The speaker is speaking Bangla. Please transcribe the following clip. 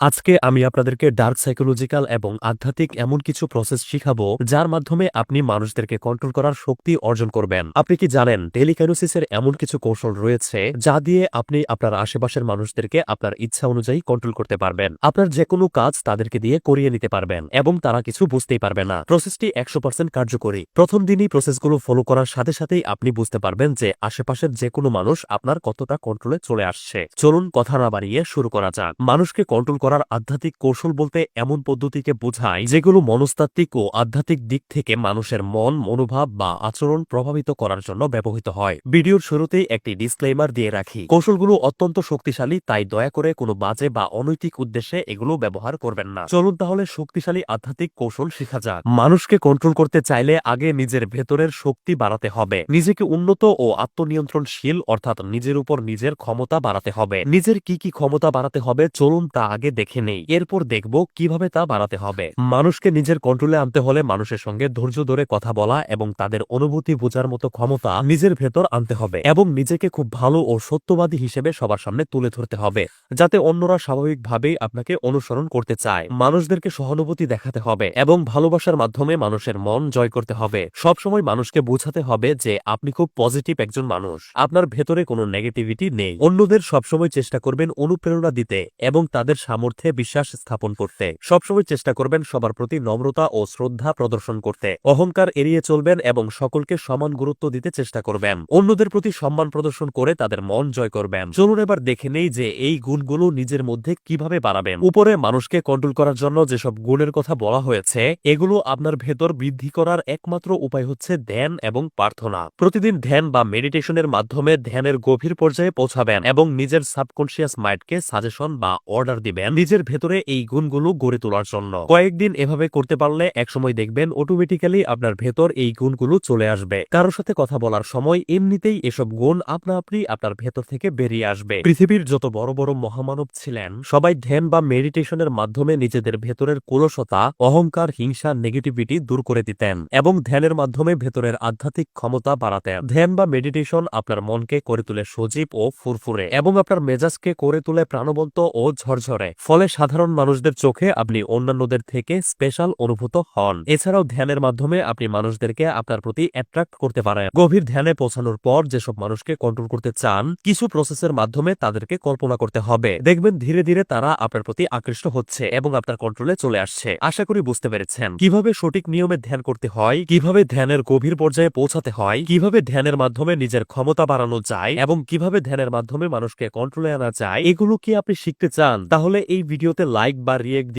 আজকে আমি আপনাদেরকে ডার্ক সাইকোলজিক্যাল এবং আধ্যাত্মিক এমন কিছু প্রসেস শিখাবো যার মাধ্যমে আপনি মানুষদেরকে কন্ট্রোল করার শক্তি অর্জন করবেন। আপনি কি জানেন টেলিকাইনোসিসের এমন কিছু কৌশল রয়েছে যা দিয়ে আপনি আপনার আশেপাশের মানুষদেরকে আপনার ইচ্ছা অনুযায়ী কন্ট্রোল করতে পারবেন। আপনার যে কোনো কাজ তাদেরকে দিয়ে করিয়ে নিতে পারবেন এবং তারা কিছু বুঝতেই পারবে না। প্রসেসটি 100% কার্যকরী। প্রথম দিনই প্রসেসগুলো ফলো করার সাথে সাথেই আপনি বুঝতে পারবেন যে আশেপাশের যে কোনো মানুষ আপনার কতটা কন্ট্রোলে চলে আসছে। চলুন কথা না বাড়িয়ে শুরু করা যাক। মানুষকে কন্ট্রোল করার আধ্যাত্মিক কৌশল বলতে এমন পদ্ধতিকে বোঝায় যেগুলো মনস্তাত্ত্বিক ও আধ্যাত্মিক দিক থেকে মানুষের মন, মনোভাব বা আচরণ প্রভাবিত করার জন্য ব্যবহৃত হয়। ভিডিওর শুরুতেই একটি ডিসক্লেইমার দিয়ে রাখি, কৌশলগুলো অত্যন্ত শক্তিশালী, তাই দয়া করে কোনো বাজে বা অনৈতিক উদ্দেশ্যে এগুলো ব্যবহার করবেন না। চলুন তাহলে শক্তিশালী আধ্যাত্মিক কৌশল শেখা যাক। মানুষকে কন্ট্রোল করতে চাইলে আগে নিজের ভেতরের শক্তি বাড়াতে হবে। নিজেকে উন্নত ও আত্মনিয়ন্ত্রণশীল অর্থাৎ নিজের উপর নিজের ক্ষমতা বাড়াতে হবে। নিজের কি কি ক্ষমতা বাড়াতে হবে চলুন তা আগে দেখে নেই, এরপর দেখব কিভাবে তা বাড়াতে হবে। মানুষকে নিজের কন্ট্রোলে আনতে হলে মানুষের সঙ্গে ধৈর্য ধরে কথা বলা এবং তাদের অনুভূতি বোঝার মতো ক্ষমতা নিজের ভেতর আনতে হবে এবং নিজেকে খুব ভালো ও সত্যবাদী হিসেবে সবার সামনে তুলে ধরতে হবে যাতে অন্যরা স্বাভাবিকভাবেই আপনাকে অনুসরণ করতে চায়। মানুষদেরকে সহানুভূতি দেখাতে হবে এবং ভালোবাসার মাধ্যমে মানুষের মন জয় করতে হবে। সবসময় মানুষকে বোঝাতে হবে যে আপনি খুব পজিটিভ একজন মানুষ, আপনার ভেতরে কোনো নেগেটিভিটি নেই। অন্যদের সবসময় চেষ্টা করবেন অনুপ্রেরণা দিতে এবং তাদের সামর্থ্যে বিশ্বাস স্থাপন করতে। সবসময় চেষ্টা করবেন সবার প্রতি নম্রতা ও শ্রদ্ধা প্রদর্শন করতে। অহংকার এড়িয়ে চলবেন এবং সকলকে সমান গুরুত্ব দিতে চেষ্টা করবেন। অন্যদের প্রতি সম্মান প্রদর্শন করে তাদের মন জয় করবেন। চলুন এবার দেখে নেই যে এই গুণগুলো নিজের মধ্যে কিভাবে বাড়াবেন। উপরে মানুষকে কন্ট্রোল করার জন্য যেসব গুণের কথা বলা হয়েছে এগুলো আপনার ভেতর বৃদ্ধি করার একমাত্র উপায় হচ্ছে ধ্যান এবং প্রার্থনা। প্রতিদিন ধ্যান বা মেডিটেশনের মাধ্যমে ধ্যানের গভীর পর্যায়ে পৌঁছাবেন এবং নিজের সাবকনশিয়াস মাইন্ডকে সাজেশন বা অর্ডার দিবেন নিজের ভেতরে এই গুণগুলো গড়ে তোলার জন্য। কয়েকদিন এভাবে করতে পারলে একসময় দেখবেন অটোমেটিক্যালি আপনার ভেতর এই গুণগুলো চলে আসবে। কারোর সাথে কথা বলার সময় এমনিতেই এসব গুণ আপনা আপনি আপনার ভেতর থেকে বেরিয়ে আসবে। পৃথিবীর যত বড় বড় মহামানব ছিলেন সবাই ধ্যান বা মেডিটেশনের মাধ্যমে নিজেদের ভেতরের কলুষতা, অহংকার, হিংসা, নেগেটিভিটি দূর করে দিতেন এবং ধ্যানের মাধ্যমে ভেতরের আধ্যাত্মিক ক্ষমতা বাড়াতেন। ধ্যান বা মেডিটেশন আপনার মনকে করে তোলে সজীব ও ফুরফুরে এবং আপনার মেজাজকে করে তোলে প্রাণবন্ত ও ঝরঝরে। ফলে সাধারণ মানুষদের চোখে আপনি অন্যান্যদের থেকে স্পেশাল অনুভূত হন। এছাড়াও ধ্যানের মাধ্যমে আপনি মানুষদেরকে আপনার প্রতি অ্যাট্রাক্ট করতে পারেন। গভীর ধ্যানে পৌঁছানোর পর যেসব মানুষকে কন্ট্রোল করতে চান কিছু প্রসেসের মাধ্যমে তাদেরকে কল্পনা করতে হবে। দেখবেন ধীরে ধীরে তারা আপনার প্রতি আকৃষ্ট হচ্ছে এবং আপনার কন্ট্রোলে চলে আসছে। আশা করি বুঝতে পেরেছেন কিভাবে সঠিক নিয়মে ধ্যান করতে হয়, কিভাবে ধ্যানের গভীর পর্যায়ে পৌঁছাতে হয়, কিভাবে ধ্যানের মাধ্যমে নিজের ক্ষমতা বাড়ানো যায় এবং কিভাবে ধ্যানের মাধ্যমে মানুষকে কন্ট্রোলে আনা যায়। এগুলো কি আপনি শিখতে চান? তাহলে এই ভিডিওতে লাইক বা রিয়েক্ট